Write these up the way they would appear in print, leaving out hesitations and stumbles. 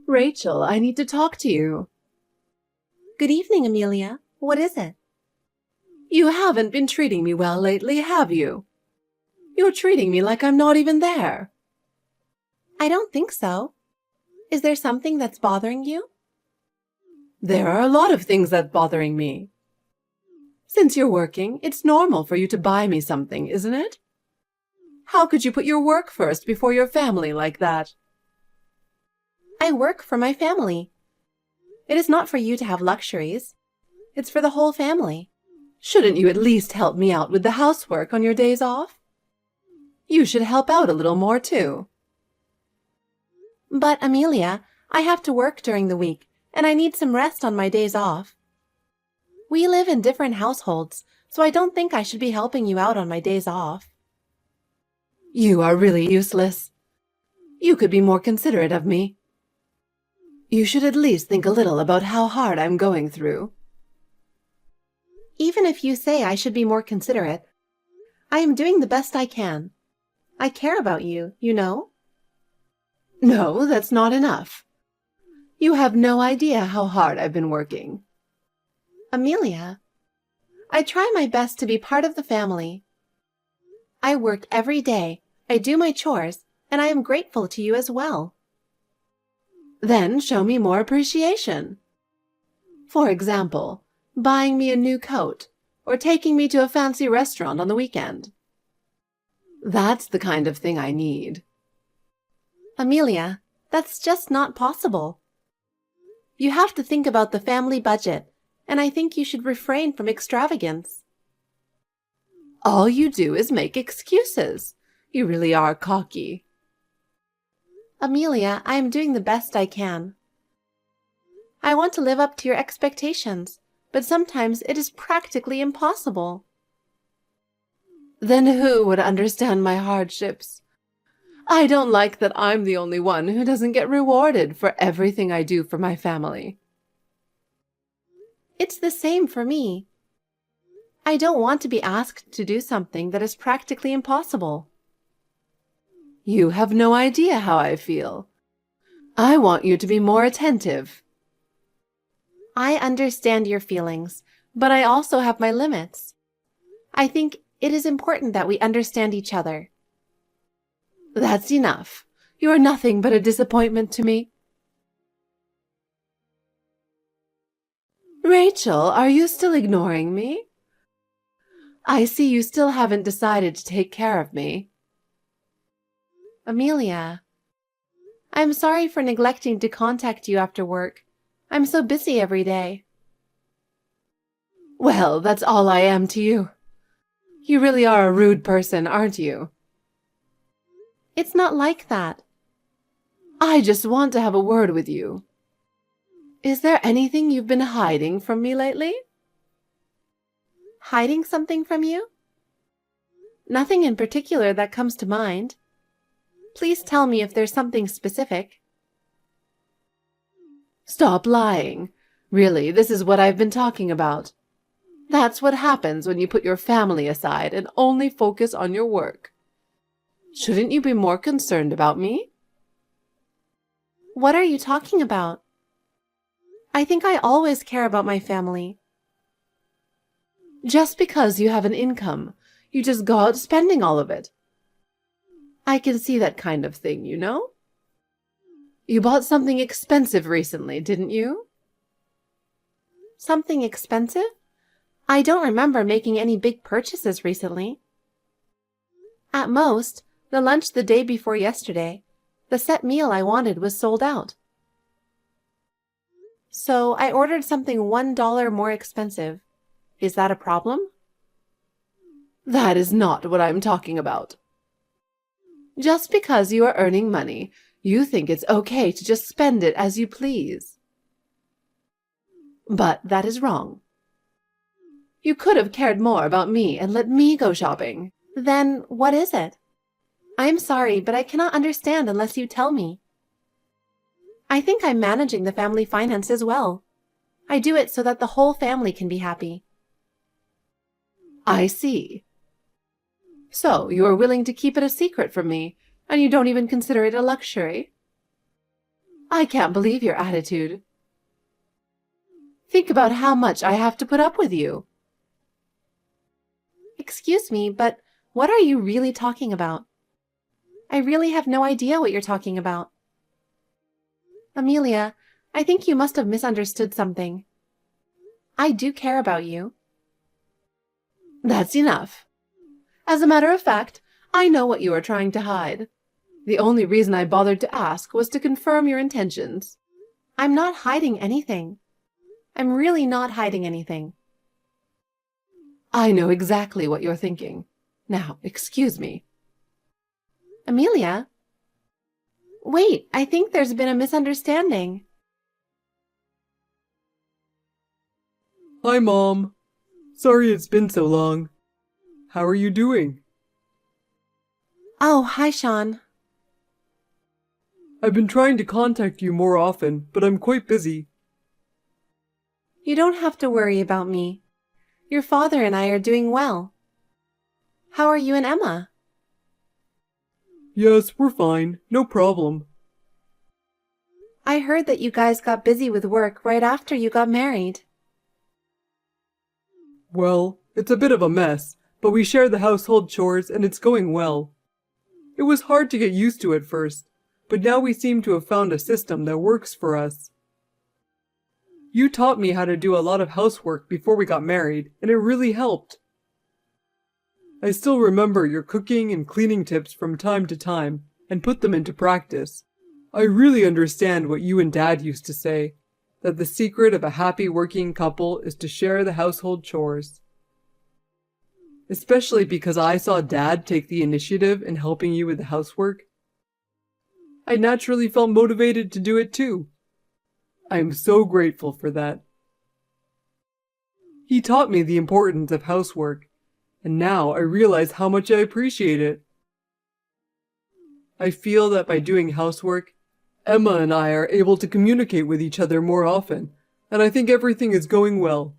Rachel, I need to talk to you. Good evening, Amelia. What is it? You haven't been treating me well lately, have you? You're treating me like I'm not even there. I don't think so. Is there something that's bothering you? There are a lot of things that's bothering me. Since you're working, it's normal for you to buy me something, isn't it? How could you put your work first before your family like that? I work for my family. It is not for you to have luxuries. It's for the whole family. Shouldn't you at least help me out with the housework on your days off? You should help out a little more, too. But, Amelia, I have to work during the week, and I need some rest on my days off. We live in different households, so I don't think I should be helping you out on my days off. You are really useless. You could be more considerate of me. You should at least think a little about how hard I'm going through. Even if you say I should be more considerate, I am doing the best I can. I care about you, you know. No, that's not enough. You have no idea how hard I've been working. Amelia, I try my best to be part of the family. I work every day, I do my chores, and I am grateful to you as well. Then show me more appreciation. For example, buying me a new coat, or taking me to a fancy restaurant on the weekend. That's the kind of thing I need. Amelia, that's just not possible. You have to think about the family budget, and I think you should refrain from extravagance. All you do is make excuses. You really are cocky. Amelia, I am doing the best I can. I want to live up to your expectations, but sometimes it is practically impossible. Then who would understand my hardships? I don't like that I'm the only one who doesn't get rewarded for everything I do for my family. It's the same for me. I don't want to be asked to do something that is practically impossible. You have no idea how I feel. I want you to be more attentive. I understand your feelings, but I also have my limits. I think it is important that we understand each other. That's enough. You are nothing but a disappointment to me. Rachel, are you still ignoring me? I see you still haven't decided to take care of me. Amelia, I'm sorry for neglecting to contact you after work. I'm so busy every day. Well, that's all I am to you. You really are a rude person, aren't you? It's not like that. I just want to have a word with you. Is there anything you've been hiding from me lately? Hiding something from you? Nothing in particular that comes to mind. Please tell me if there's something specific. Stop lying. Really, this is what I've been talking about. That's what happens when you put your family aside and only focus on your work. Shouldn't you be more concerned about me? What are you talking about? I think I always care about my family. Just because you have an income, you just go out spending all of it. I can see that kind of thing, you know? You bought something expensive recently, didn't you? Something expensive? I don't remember making any big purchases recently. At most, the lunch the day before yesterday, the set meal I wanted was sold out. So I ordered something $1 more expensive. Is that a problem? That is not what I'm talking about. Just because you are earning money, you think it's okay to just spend it as you please. But that is wrong. You could have cared more about me and let me go shopping. Then what is it? I am sorry, but I cannot understand unless you tell me. I think I'm managing the family finances well. I do it so that the whole family can be happy. I see. So you are willing to keep it a secret from me, and you don't even consider it a luxury? I can't believe your attitude. Think about how much I have to put up with you. Excuse me, but what are you really talking about? I really have no idea what you're talking about. Amelia, I think you must have misunderstood something. I do care about you. That's enough. As a matter of fact, I know what you are trying to hide. The only reason I bothered to ask was to confirm your intentions. I'm not hiding anything. I'm really not hiding anything. I know exactly what you're thinking. Now, excuse me. Amelia? Wait, I think there's been a misunderstanding. Hi, Mom. Sorry it's been so long. How are you doing? Oh, hi, Sean. I've been trying to contact you more often, but I'm quite busy. You don't have to worry about me. Your father and I are doing well. How are you and Emma? Yes, we're fine. No problem. I heard that you guys got busy with work right after you got married. Well, it's a bit of a mess, but we share the household chores and it's going well. It was hard to get used to at first, but now we seem to have found a system that works for us. You taught me how to do a lot of housework before we got married, and it really helped. I still remember your cooking and cleaning tips from time to time and put them into practice. I really understand what you and Dad used to say, that the secret of a happy working couple is to share the household chores. Especially because I saw Dad take the initiative in helping you with the housework. I naturally felt motivated to do it too. I am so grateful for that. He taught me the importance of housework, and now I realize how much I appreciate it. I feel that by doing housework, Emma and I are able to communicate with each other more often, and I think everything is going well.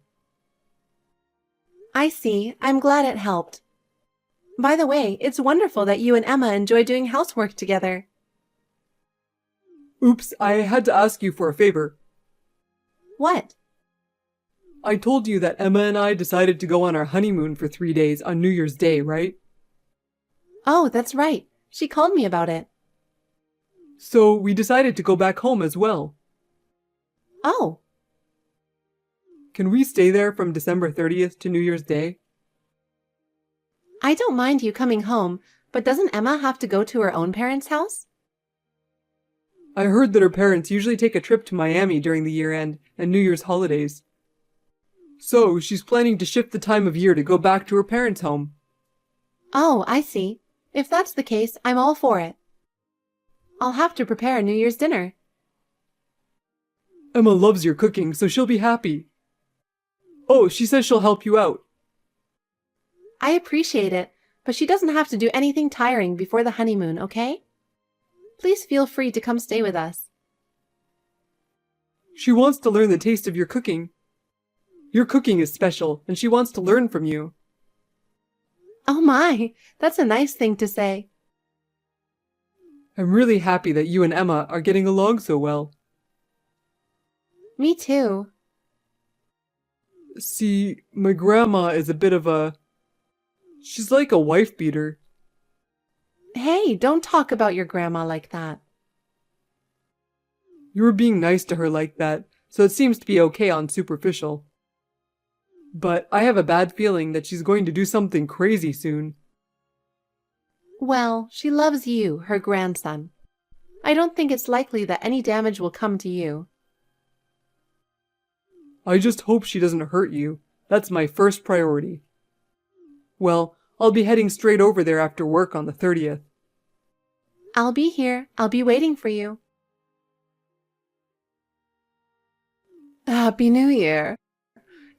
I see. I'm glad it helped. By the way, it's wonderful that you and Emma enjoy doing housework together. Oops, I had to ask you for a favor. What? I told you that Emma and I decided to go on our honeymoon for 3 days on New Year's Day, right? Oh, that's right. She called me about it. So we decided to go back home as well. Oh, Can we stay there from December 30th to New Year's Day? I don't mind you coming home, but doesn't Emma have to go to her own parents' house? I heard that her parents usually take a trip to Miami during the year-end and New Year's holidays. So she's planning to shift the time of year to go back to her parents' home. Oh, I see. If that's the case, I'm all for it. I'll have to prepare New Year's dinner. Emma loves your cooking, so she'll be happy. Oh, she says she'll help you out. I appreciate it, but she doesn't have to do anything tiring before the honeymoon, okay? Please feel free to come stay with us. She wants to learn the taste of your cooking. Your cooking is special, and she wants to learn from you. Oh my, that's a nice thing to say. I'm really happy that you and Emma are getting along so well. Me too. See, my grandma is a bit of a... She's like a wife-beater. Hey, don't talk about your grandma like that. You were being nice to her like that, so it seems to be okay on superficial. But I have a bad feeling that she's going to do something crazy soon. Well, she loves you, her grandson. I don't think it's likely that any damage will come to you. I just hope she doesn't hurt you. That's my first priority. Well, I'll be heading straight over there after work on the 30th. I'll be here. I'll be waiting for you. Happy New Year.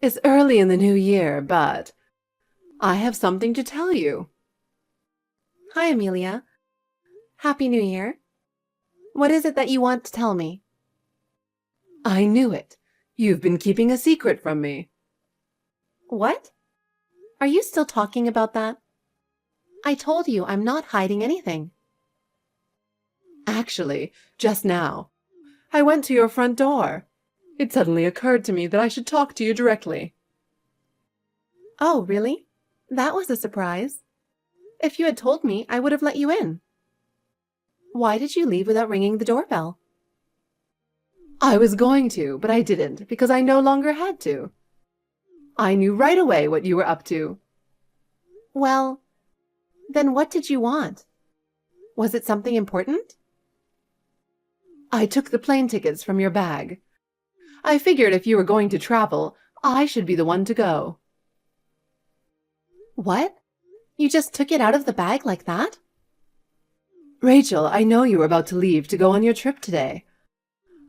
It's early in the new year, but I have something to tell you. Hi, Amelia. Happy New Year. What is it that you want to tell me? I knew it. You've been keeping a secret from me. What? Are you still talking about that? I told you I'm not hiding anything. Actually, just now, I went to your front door. It suddenly occurred to me that I should talk to you directly. Oh, really? That was a surprise. If you had told me, I would have let you in. Why did you leave without ringing the doorbell? I was going to, but I didn't because I no longer had to. I knew right away what you were up to. Well, then what did you want? Was it something important? I took the plane tickets from your bag. I figured if you were going to travel, I should be the one to go. What? You just took it out of the bag like that? Rachel, I know you were about to leave to go on your trip today.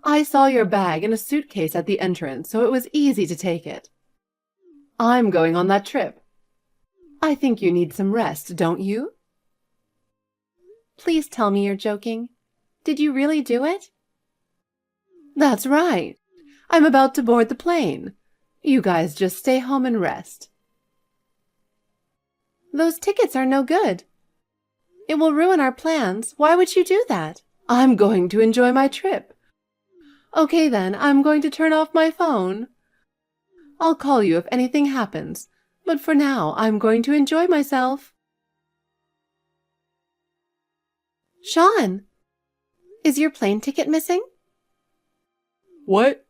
I saw your bag in a suitcase at the entrance, so it was easy to take it. I'm going on that trip. I think you need some rest, don't you? Please tell me you're joking. Did you really do it? That's right. I'm about to board the plane. You guys just stay home and rest. Those tickets are no good. It will ruin our plans. Why would you do that? I'm going to enjoy my trip. Okay then, I'm going to turn off my phone. I'll call you if anything happens, but for now, I'm going to enjoy myself. Sean, is your plane ticket missing? What?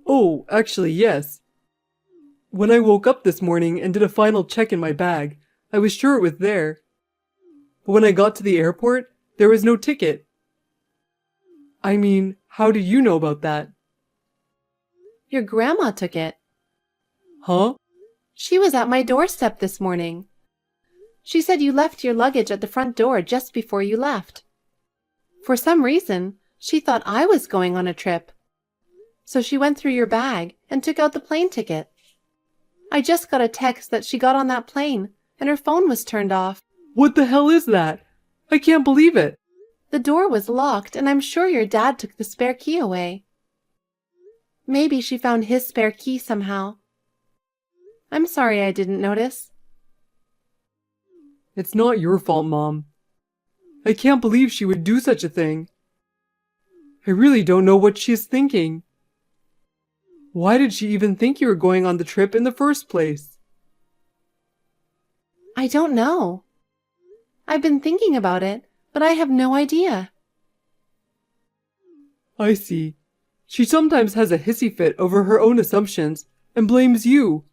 Oh, actually, yes. When I woke up this morning and did a final check in my bag, I was sure it was there. But when I got to the airport, there was no ticket. I mean, how do you know about that? Your grandma took it. Huh? She was at my doorstep this morning. She said you left your luggage at the front door just before you left. For some reason, she thought I was going on a trip. So she went through your bag and took out the plane ticket. I just got a text that she got on that plane and her phone was turned off. What the hell is that? I can't believe it. The door was locked and I'm sure your dad took the spare key away. Maybe she found his spare key somehow. I'm sorry I didn't notice. It's not your fault, Mom. I can't believe she would do such a thing. I really don't know what she's thinking. Why did she even think you were going on the trip in the first place? I don't know. I've been thinking about it, but I have no idea. I see. She sometimes has a hissy fit over her own assumptions and blames you.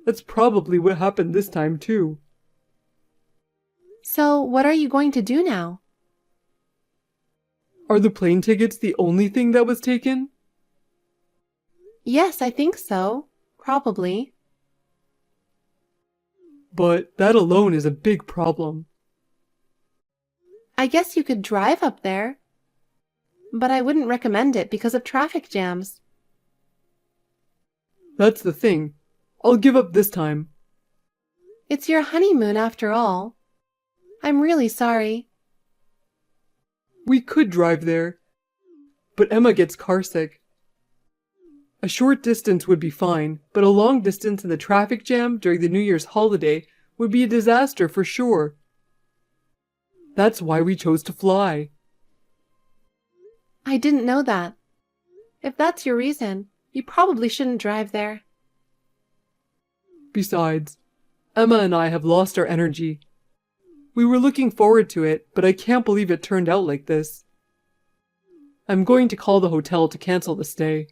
That's probably what happened this time, too. So, what are you going to do now? Are the plane tickets the only thing that was taken? Yes, I think so. Probably. But that alone is a big problem. I guess you could drive up there. But I wouldn't recommend it because of traffic jams. That's the thing. I'll give up this time. It's your honeymoon after all. I'm really sorry. We could drive there, but Emma gets carsick. A short distance would be fine, but a long distance in the traffic jam during the New Year's holiday would be a disaster for sure. That's why we chose to fly. I didn't know that. If that's your reason, you probably shouldn't drive there. Besides, Emma and I have lost our energy. We were looking forward to it, but I can't believe it turned out like this. I'm going to call the hotel to cancel the stay.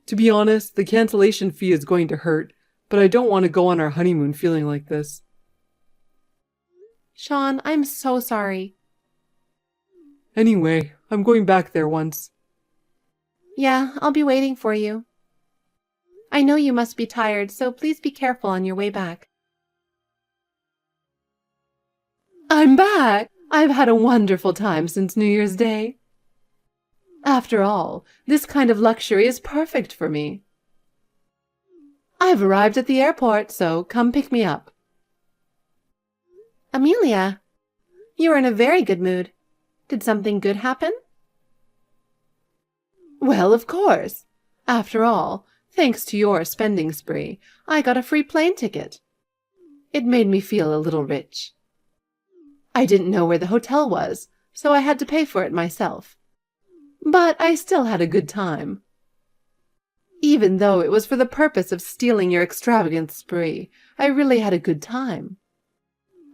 To be honest, the cancellation fee is going to hurt, but I don't want to go on our honeymoon feeling like this. Sean, I'm so sorry. Anyway, I'm going back there once. Yeah, I'll be waiting for you. I know you must be tired, so please be careful on your way back. I'm back! I've had a wonderful time since New Year's Day. After all, this kind of luxury is perfect for me. I've arrived at the airport, so come pick me up. Amelia, you're in a very good mood. Did something good happen? Well, of course. After all, thanks to your spending spree, I got a free plane ticket. It made me feel a little rich. I didn't know where the hotel was, so I had to pay for it myself. but I still had a good time. Even though it was for the purpose of stealing your extravagant spree, I really had a good time.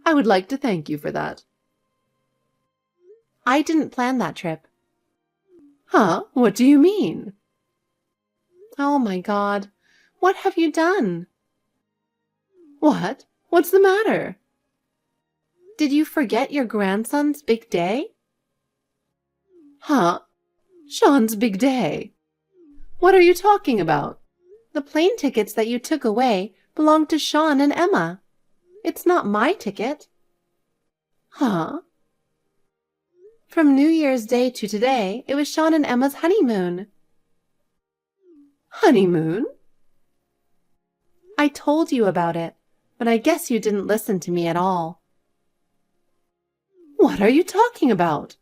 I would like to thank you for that. I didn't plan that trip. Huh? What do you mean? Oh my God. What have you done? What? What's the matter? Did you forget your grandson's big day? Huh? Sean's big day. What are you talking about? The plane tickets that you took away belong to Sean and Emma. It's not my ticket. Huh? From New Year's Day to today, it was Sean and Emma's honeymoon. Honeymoon? I told you about it, but I guess you didn't listen to me at all. What are you talking about?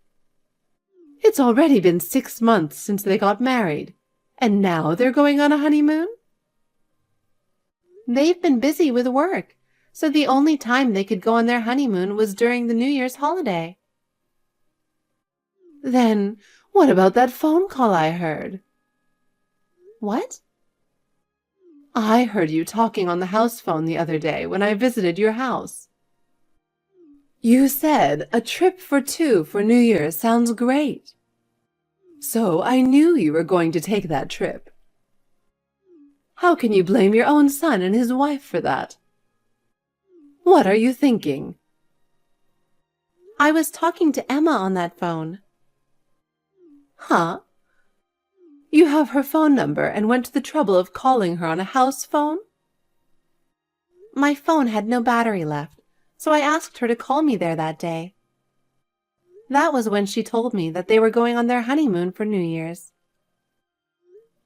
It's already been 6 months since they got married, and now they're going on a honeymoon? They've been busy with work, so the only time they could go on their honeymoon was during the New Year's holiday. Then what about that phone call I heard? What? I heard you talking on the house phone the other day when I visited your house. You said a trip for 2 for New Year's sounds great. So I knew you were going to take that trip. How can you blame your own son and his wife for that? What are you thinking? I was talking to Emma on that phone. Huh? You have her phone number and went to the trouble of calling her on a house phone? My phone had no battery left, so I asked her to call me there that day. That was when she told me that they were going on their honeymoon for New Year's.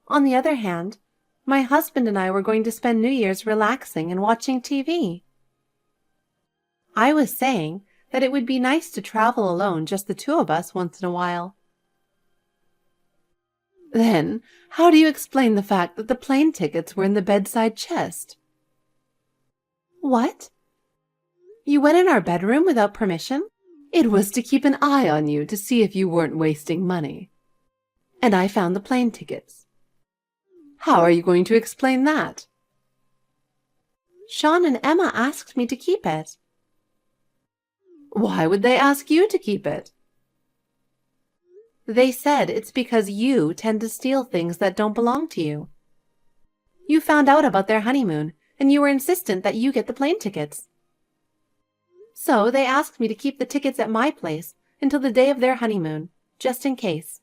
On the other hand, my husband and I were going to spend New Year's relaxing and watching TV. I was saying that it would be nice to travel alone, just the two of us, once in a while. Then, how do you explain the fact that the plane tickets were in the bedside chest? What? You went in our bedroom without permission? It was to keep an eye on you to see if you weren't wasting money. And I found the plane tickets. How are you going to explain that? Sean and Emma asked me to keep it. Why would they ask you to keep it? They said it's because you tend to steal things that don't belong to you. You found out about their honeymoon, and you were insistent that you get the plane tickets. So they asked me to keep the tickets at my place until the day of their honeymoon, just in case.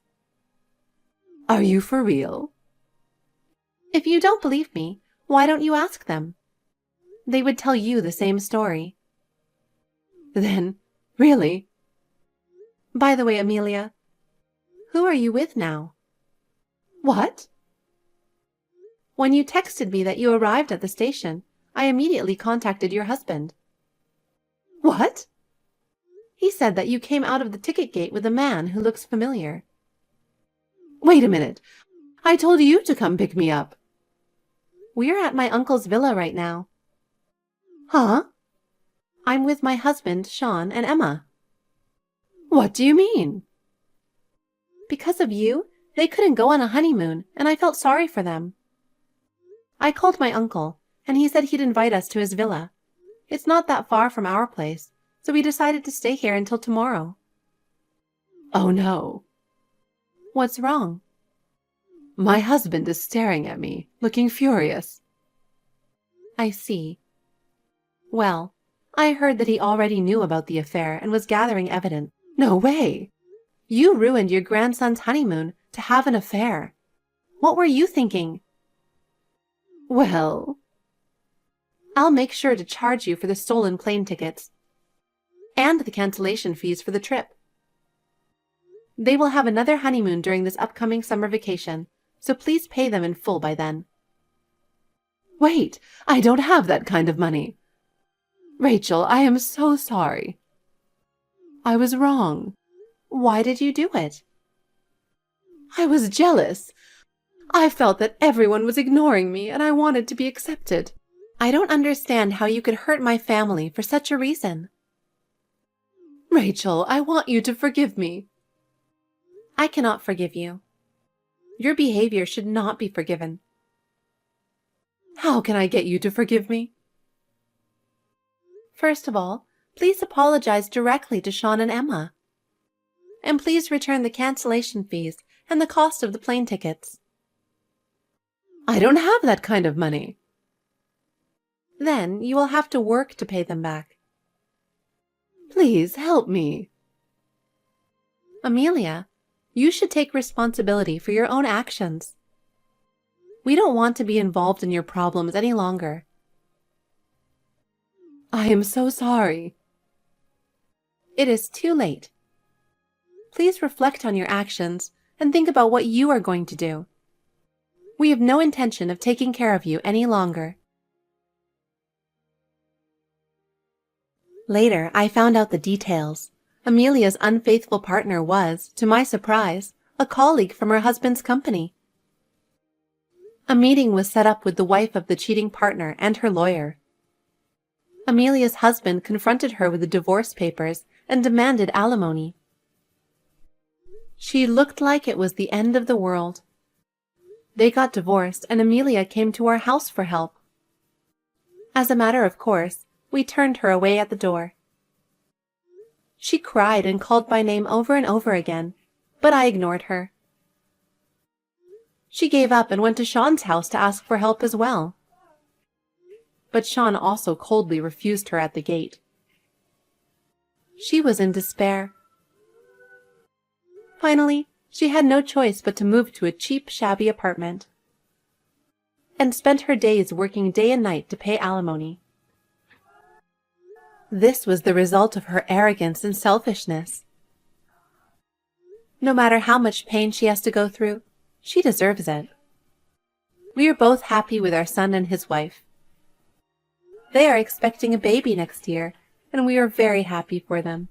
Are you for real? If you don't believe me, why don't you ask them? They would tell you the same story. Then, really? By the way, Amelia, who are you with now? What? When you texted me that you arrived at the station, I immediately contacted your husband. What? He said that you came out of the ticket gate with a man who looks familiar. Wait a minute. I told you to come pick me up. We're at my uncle's villa right now. Huh? I'm with my husband, Sean, and Emma. What do you mean? Because of you, they couldn't go on a honeymoon, and I felt sorry for them. I called my uncle, and he said he'd invite us to his villa. It's not that far from our place, so we decided to stay here until tomorrow. Oh no. What's wrong? My husband is staring at me, looking furious. I see. Well, I heard that he already knew about the affair and was gathering evidence. No way. You ruined your grandson's honeymoon to have an affair. What were you thinking? Well, I'll make sure to charge you for the stolen plane tickets and the cancellation fees for the trip. They will have another honeymoon during this upcoming summer vacation, so please pay them in full by then. Wait, I don't have that kind of money. Rachel, I am so sorry. I was wrong. Why did you do it? I was jealous. I felt that everyone was ignoring me and I wanted to be accepted. I don't understand how you could hurt my family for such a reason. Rachel, I want you to forgive me. I cannot forgive you. Your behavior should not be forgiven. How can I get you to forgive me? First of all, please apologize directly to Sean and Emma. And please return the cancellation fees and the cost of the plane tickets. I don't have that kind of money. Then you will have to work to pay them back. Please help me. Amelia, you should take responsibility for your own actions. We don't want to be involved in your problems any longer. I am so sorry. It is too late. Please reflect on your actions and think about what you are going to do. We have no intention of taking care of you any longer. Later, I found out the details. Amelia's unfaithful partner was, to my surprise, a colleague from her husband's company. A meeting was set up with the wife of the cheating partner and her lawyer. Amelia's husband confronted her with the divorce papers and demanded alimony. She looked like it was the end of the world. They got divorced and Amelia came to our house for help. As a matter of course, we turned her away at the door. She cried and called by name over and over again, but I ignored her. She gave up and went to Sean's house to ask for help as well. But Sean also coldly refused her at the gate. She was in despair. Finally, she had no choice but to move to a cheap, shabby apartment and spent her days working day and night to pay alimony. This was the result of her arrogance and selfishness. No matter how much pain she has to go through, she deserves it. We are both happy with our son and his wife. They are expecting a baby next year, and we are very happy for them.